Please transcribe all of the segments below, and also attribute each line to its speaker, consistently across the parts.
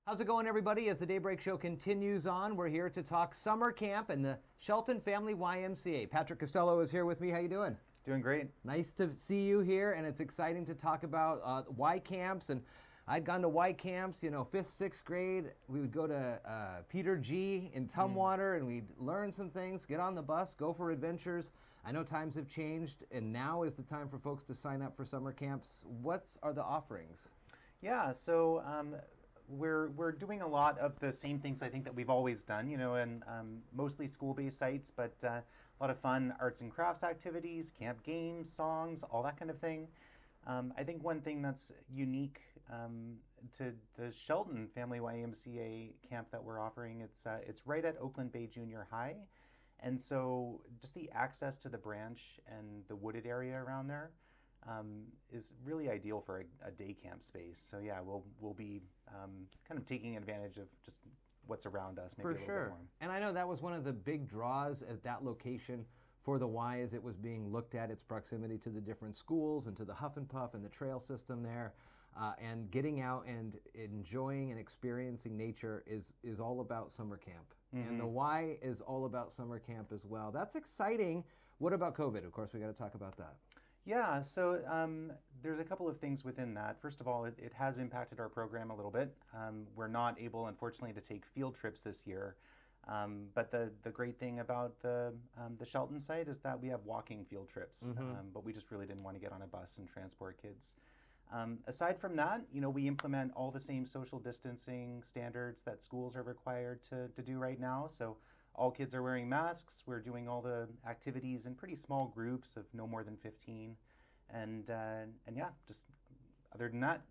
Speaker 1: How's it going, everybody? As the Daybreak Show continues on, we're here to talk summer camp and the Shelton Family YMCA. Patrick Costelo is here with me. How you doing?
Speaker 2: Doing great.
Speaker 1: Nice to see you here, and it's exciting to talk about Y camps. And I'd gone to Y camps, 5th, 6th grade. We would go to Peter G. in Tumwater, and we'd learn some things, get on the bus, go for adventures. I know times have changed, and now is the time for folks to sign up for summer camps. What are the offerings?
Speaker 2: Yeah, so we're doing a lot of the same things I think that we've always done, and mostly school-based sites, but a lot of fun arts and crafts activities, camp games, songs, all that kind of thing. I think one thing that's unique to the Shelton Family YMCA camp that we're offering, it's right at Oakland Bay Junior High, and so just the access to the branch and the wooded area around there is really ideal for a day camp space. So yeah, we'll be kind of taking advantage of just what's around us, maybe
Speaker 1: For
Speaker 2: a little
Speaker 1: sure.
Speaker 2: bit more.
Speaker 1: And I know that was one of the big draws at that location for the Y as it was being looked at, its proximity to the different schools and to the Huff and Puff and the trail system there. And getting out and enjoying and experiencing nature is all about summer camp. Mm-hmm. And the Y is all about summer camp as well. That's exciting. What about COVID? Of course, we got to talk about that.
Speaker 2: Yeah, so there's a couple of things within that. First of all, it has impacted our program a little bit. We're not able, unfortunately, to take field trips this year. But the great thing about the Shelton site is that we have walking field trips. Mm-hmm. But we just really didn't want to get on a bus and transport kids. Aside from that, we implement all the same social distancing standards that schools are required to do right now. So all kids are wearing masks. We're doing all the activities in pretty small groups of no more than 15. And yeah, just other than that,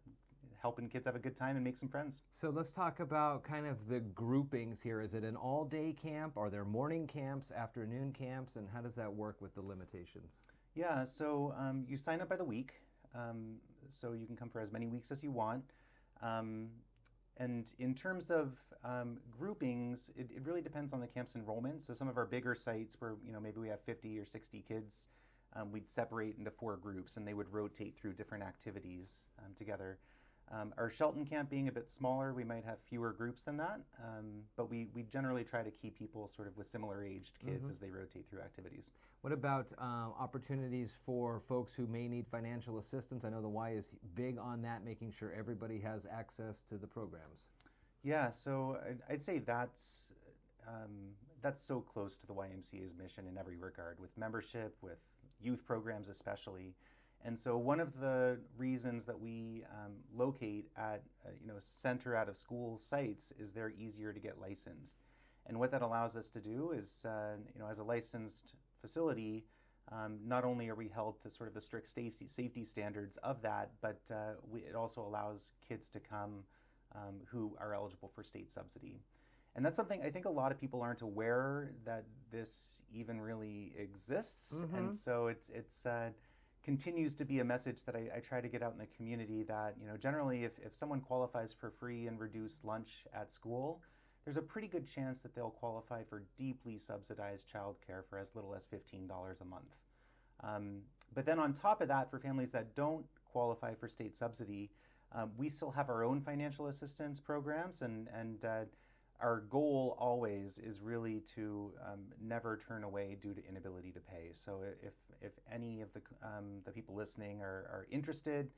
Speaker 2: helping kids have a good time and make some friends.
Speaker 1: So let's talk about kind of the groupings here. Is it an all-day camp? Are there morning camps, afternoon camps? And how does that work with the limitations?
Speaker 2: Yeah, so you sign up by the week. So you can come for as many weeks as you want. And in terms of groupings, it really depends on the camp's enrollment. So some of our bigger sites where maybe we have 50 or 60 kids, we'd separate into 4 groups and they would rotate through different activities together. Our Shelton camp being a bit smaller, we might have fewer groups than that, but we generally try to keep people sort of with similar aged kids mm-hmm. as they rotate through activities.
Speaker 1: What about opportunities for folks who may need financial assistance? I know the Y is big on that, making sure everybody has access to the programs.
Speaker 2: Yeah, so I'd say that's so close to the YMCA's mission in every regard, with membership, with youth programs especially. And so one of the reasons that we locate at center out of school sites is they're easier to get licensed. And what that allows us to do is, as a licensed facility, not only are we held to sort of the strict safety standards of that, but it also allows kids to come who are eligible for state subsidy. And that's something I think a lot of people aren't aware that this even really exists. Mm-hmm. And so it's continues to be a message that I try to get out in the community that, generally if someone qualifies for free and reduced lunch at school, there's a pretty good chance that they'll qualify for deeply subsidized childcare for as little as $15 a month. But then on top of that, for families that don't qualify for state subsidy, we still have our own financial assistance programs, and our goal always is really to never turn away due to inability to pay. So if any of the people listening are interested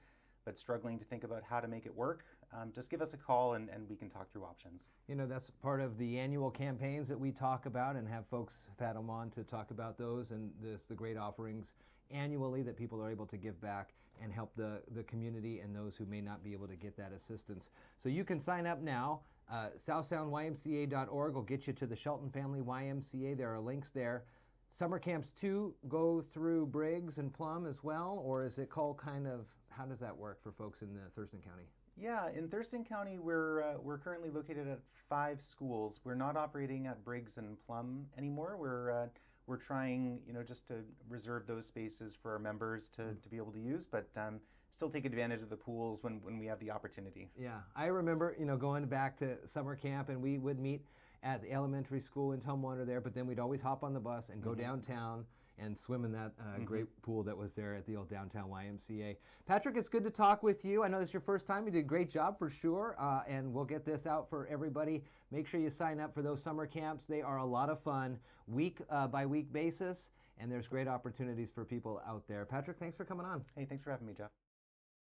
Speaker 2: but struggling to think about how to make it work, just give us a call and we can talk through options.
Speaker 1: That's part of the annual campaigns that we talk about and have folks have had them on to talk about those and the great offerings annually that people are able to give back and help the community and those who may not be able to get that assistance. So you can sign up now. SouthSoundYMCA.org will get you to the Shelton Family YMCA. There are links there. Summer camps too go through Briggs and Plum as well, or is it called how does that work for folks in the Thurston County?
Speaker 2: Yeah, in Thurston County, we're currently located at 5 schools. We're not operating at Briggs and Plum anymore. We're trying, just to reserve those spaces for our members to be able to use, but still take advantage of the pools when we have the opportunity.
Speaker 1: Yeah, I remember, going back to summer camp, and we would meet at the elementary school in Tumwater there, but then we'd always hop on the bus and go downtown and swim in that great pool that was there at the old downtown YMCA. Patrick, it's good to talk with you. I know this is your first time. You did a great job for sure, and we'll get this out for everybody. Make sure you sign up for those summer camps. They are a lot of fun, week by week basis, and there's great opportunities for people out there. Patrick, thanks for coming on.
Speaker 2: Hey, thanks for having me, Jeff.